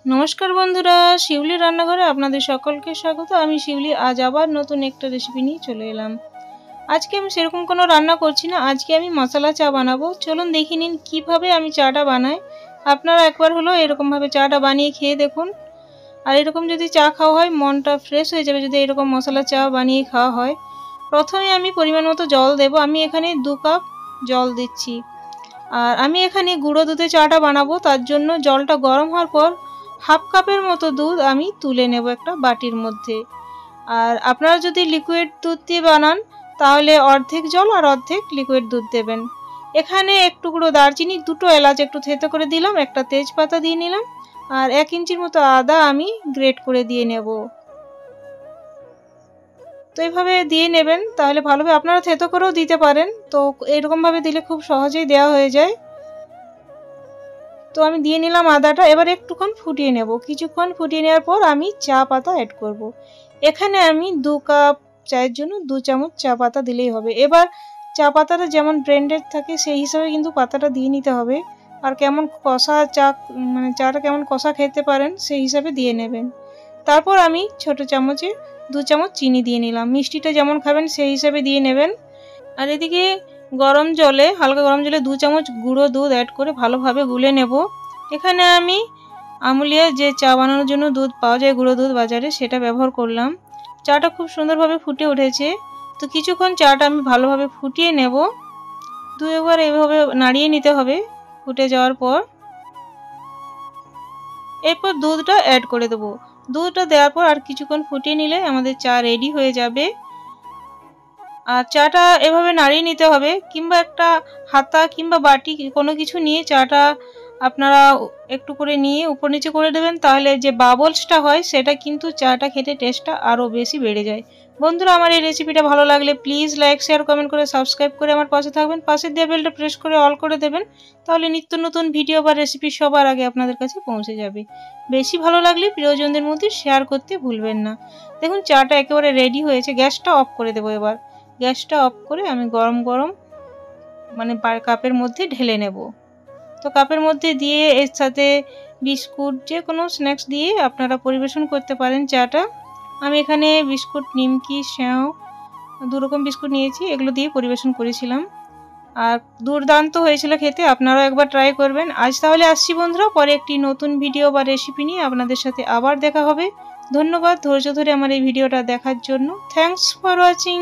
नमस्कार बंधुरा शिवली रान्नाघरे आपनादेर सकलके स्वागत। आमी शिवली आज आबार नतून एकटा रेसिपि निये चले एलाम। आजके आमी सेरकम कोनो रान्ना करछि ना, आजके आमी मसाला चा बानाबो। चलुन देखि निन किभाबे आमी चाटा बानाई। आपनारा एकबार हलो एरकम भावे चाटा बानिये खेये देखुन। आर एरकम जोदि चा खाওয়া হয় मनटा फ्रेश हये जाबे जोदि एरकम मसाला चा बानिये खाওয়া হয়। प्रथमे आमी परिमाण मतो जल देब। आमी एखाने 2 কাপ जल दिচ্ছি। আর আমি এখানে গুঁড়ো দুধে চাটা বানাবো, তার জন্য জলটা গরম হওয়ার পর হাফ কাপের মতো দুধ আমি তুলে নেব একটা বাটির মধ্যে। আর আপনারা যদি লিকুইড দুধ দিয়ে বানান তাহলে অর্ধেক জল আর অর্ধেক লিকুইড দুধ দেবেন। এখানে এক টুকরো দারচিনি, দুটো এলাচ একটু থেতো করে দিলাম, একটা তেজপাতা দিয়ে নিলাম আর 1 ইঞ্চির মতো আদা আমি গ্রেট করে দিয়ে নেব। তো এইভাবে দিয়ে নেবেন, তাহলে ভালোভাবে আপনারা থেতো করেও দিতে পারেন। তো এরকম ভাবে দিলে খুব সহজেই দেওয়া হয়ে যায়। তো আমি দিয়ে নিলাম আদাটা। এবার একটুক্ষণ ফুটিয়ে নেব। কিছুক্ষণ ফুটিয়ে নেওয়ার পর আমি চা পাতা অ্যাড করব। এখানে আমি 2 কাপ চায়ের জন্য 2 চামচ চা পাতা দিলেই হবে। এবার চা পাতাটা যেমন ব্লেন্ডেড থাকে সেই হিসাবে কিন্তু পাতাটা দিয়ে নিতে হবে। আর কেমন কষা চা মানে চাটা কেমন কষা খেতে পারেন সেই হিসাবে দিয়ে নেবেন। তারপর আমি ছোট চামচে 2 চামচ চিনি দিয়ে নিলাম। মিষ্টিটা যেমন খাবেন সেই হিসাবে দিয়ে নেবেন। আর এদিকে গরম জলে, হালকা গরম জলে 2 চামচ গুঁড়ো দুধ অ্যাড করে ভালোভাবে গুলে নেব। এখানে আমি আমুলিয়া যে চা বানানোর জন্য দুধ পাওয়া যায় গুঁড়ো দুধ বাজারে, সেটা ব্যবহার করলাম। চাটা খুব সুন্দরভাবে ফুটে উঠেছে। তো কিছুক্ষণ চাটা আমি ভালোভাবে ফুটিয়ে নেব। 2 বার এভাবে নাড়িয়ে নিতে হবে ফুটে যাওয়ার পর। এরপর দুধটা অ্যাড করে দেব। দুধটা দেওয়ার পর আর কিছুক্ষণ ফুটিয়ে নিলে আমাদের চা রেডি হয়ে যাবে। আর চাটা এভাবে নাড়িয়ে নিতে হবে, কিংবা একটা হাতা কিংবা বাটি কোনো কিছু নিয়ে চাটা আপনারা একটু করে নিয়ে উপর নিচে করে দেবেন, তাহলে যে বাবলসটা হয় সেটা কিন্তু চাটা খেতে টেস্টটা আরও বেশি বেড়ে যায়। বন্ধুরা, আমার এই রেসিপিটা ভালো লাগলে প্লিজ লাইক শেয়ার কমেন্ট করে সাবস্ক্রাইব করে আমার পাশে থাকবেন। পাশের দেওয়া বেলটা প্রেস করে অল করে দেবেন, তাহলে নিত্য নতুন ভিডিও বা রেসিপি সবার আগে আপনাদের কাছে পৌঁছে যাবে। বেশি ভালো লাগলে প্রিয়জনদের মধ্যে শেয়ার করতে ভুলবেন না। দেখুন চাটা একেবারে রেডি হয়েছে। গ্যাসটা অফ করে দেবো। এবার গ্যাসটা অফ করে আমি গরম গরম মানে কাপের মধ্যে ঢেলে নেব। তো কাপের মধ্যে দিয়ে এর সাথে বিস্কুট যে কোনো স্ন্যাক্স দিয়ে আপনারা পরিবেশন করতে পারেন চাটা। আমি এখানে বিস্কুট, নিমকি, সেও 2 রকম বিস্কুট নিয়েছি, এগুলো দিয়ে পরিবেশন করেছিলাম। আর দুর্দান্ত হয়েছিল খেতে। আপনারাও একবার ট্রাই করবেন। আজ তাহলে আসছি বন্ধুরা, পরে একটি নতুন ভিডিও বা রেসিপি নিয়ে আপনাদের সাথে আবার দেখা হবে। ধন্যবাদ ধৈর্য ধরে আমার এই ভিডিওটা দেখার জন্য। Thanks for watching.